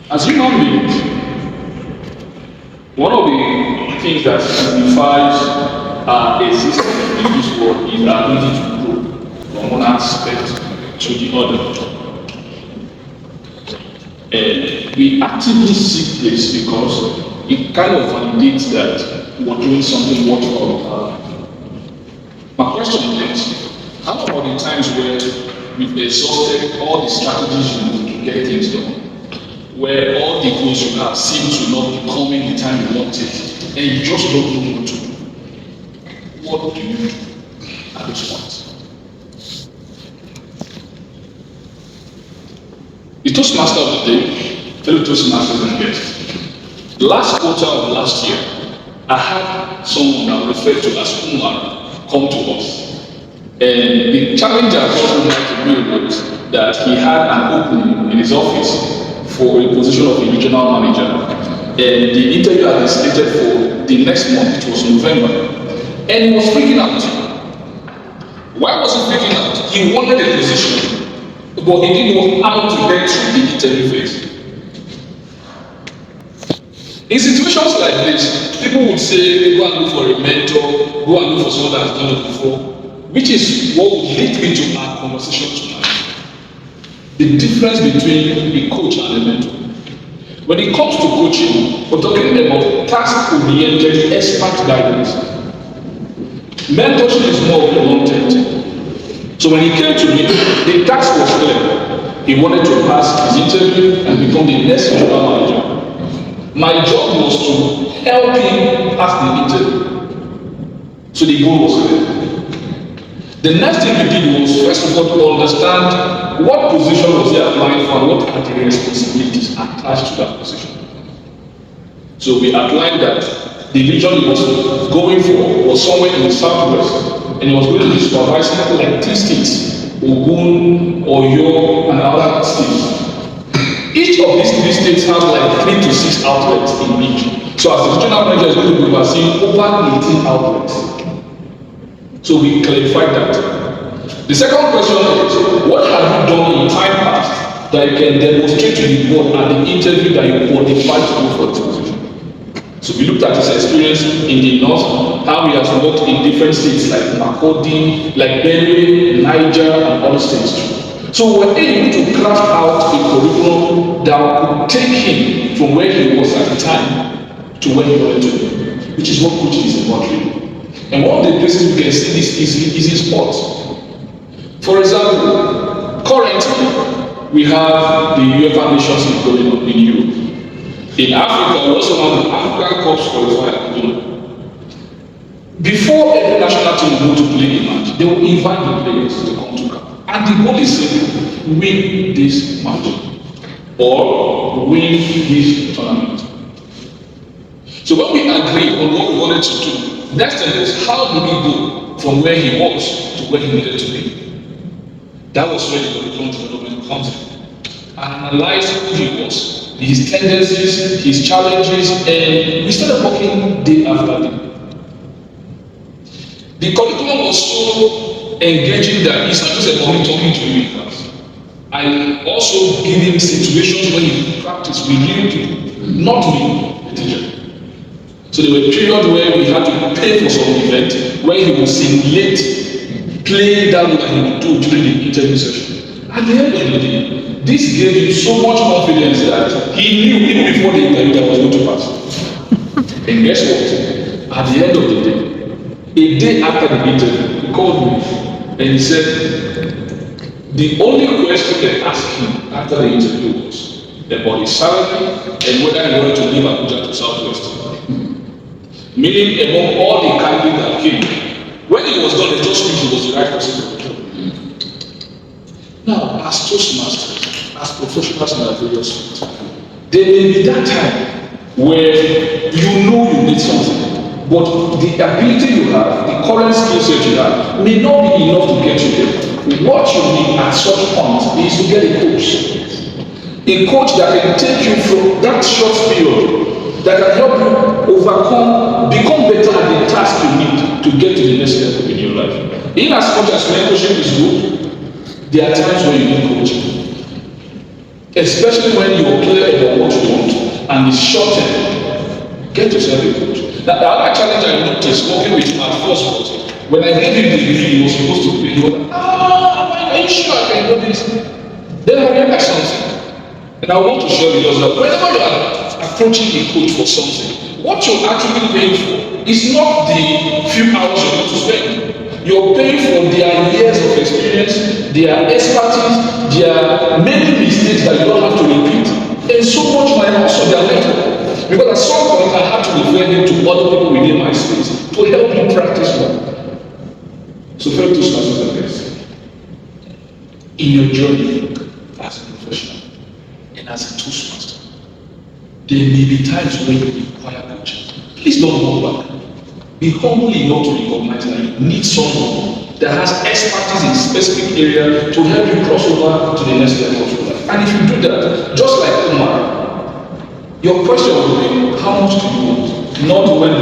As human beings, one of the things that signifies our existence in this world is our ability to grow from one aspect to the other. And we actively seek this because it kind of validates that we're doing something worthwhile. My question is, how about the times where we've exhausted all the strategies you know to get things done, where all the goals you have seem to not be coming the time you want it, and you just don't know what to do? What do you do at this point? The Toastmaster of the day, fellow Toastmasters and guests. Last quarter of last year, I had someone that referred to as Umar come to us. And the challenge that brought to me was that he had an opening in his office for a position of a regional manager. And the interview had been slated for the next month, which was November. And he was freaking out. Why was he freaking out? He wanted a position, but he didn't know how to get through the interview phase. In situations like this, people would say, go and look for a mentor, go and look for someone that has done it before, which is what would lead me to our conversation tonight. The difference between a coach and a mentor. When it comes to coaching, we're talking about task-oriented expert guidance. Mentorship is more of a long-term thing. So when he came to me, the task was clear. He wanted to pass his interview and become the next regional manager. My job was to help him pass the interview. So the goal was clear. The next thing we did was, first of all, to understand what position was he applying for and what are the responsibilities attached to that position. So we outlined that the region he was going for was somewhere in the southwest, and he was going to be supervising like 3 states, Ogun, Oyo, and other states. Each of these 3 states has like 3 to 6 outlets in each. So as the regional manager is going to be overseeing over 18 outlets. So we clarified that. The second question is, what have you done in time past that you can demonstrate to the board at the interview that you qualified to go for this position? So we looked at his experience in the north, how he has worked in different states like Makurdi, like Benue, Niger, and other states too. So we're able to craft out a curriculum that would take him from where he was at the time to where he wanted to be, which is what coaching is about really. And one of the places we can see this is in sports. For example, currently we have the UEFA Nations League going on in Europe. In Africa, we also have the African Cup qualifier. Before every national team will go to play a match, they will invite the players to come to camp. And the goal is simple: win this match or win this tournament. So when we agreed on what we wanted to do, next thing is, how do we go from where he was to where he needed to be? That was where the curriculum development comes in. I analyzed who he was, his tendencies, his challenges, and we started working day after day. The curriculum was so engaging that it's not just about me talking to him in class. I also give him situations where he practiced with real people, not me, the teacher. So there were periods where we had to pay for some event where he would simulate playing that what he would do during the interview session. At the end of the day, this gave him so much confidence that he knew even before the interview that was going to pass. And guess what? At the end of the day, a day after the interview, he called me and he said the only question they asked him after the interview was about his salary and whether he wanted to leave Abuja to Southwest. Meaning, among all the candidates that came, when he was done, they just knew he was the right person for the job. Now, as Toastmasters, as professionals in our various fields, there may be that time where you know you need something, but the ability you have, the current skill set you have, may not be enough to get you there. What you need at such point is to get a coach. A coach that can take you from that short period, that can help you overcome, become better at the task you need to get to the next level in your life. In as much as mentorship is good, there are times when you need coaching. Especially when you're clear about what you want and it's short term, get yourself a coach. Now, the other challenge I noticed working with him at first was when I gave him the degree he was supposed to pay, he was like, are you sure I can do this? Then I realized something. And I want to share with us that whenever you are approaching a coach for something, what you're actually paying for is not the few hours you're going to spend. You're paying for their years of experience, their expertise, their many mistakes that you don't have to repeat, and so much money also their mentor. Because at some point I have to refer him to other people within my space to help him practice more. So fellow Toastmasters and guests, in your journey as a professional and as a Toastmaster, there may be times when you require coaching. Please don't hold back. Be humble enough to recognize that you need someone that has expertise in a specific area to help you cross over to the next level of your life. And if you do that, just like Omar, your question will be, how much do you want? Not when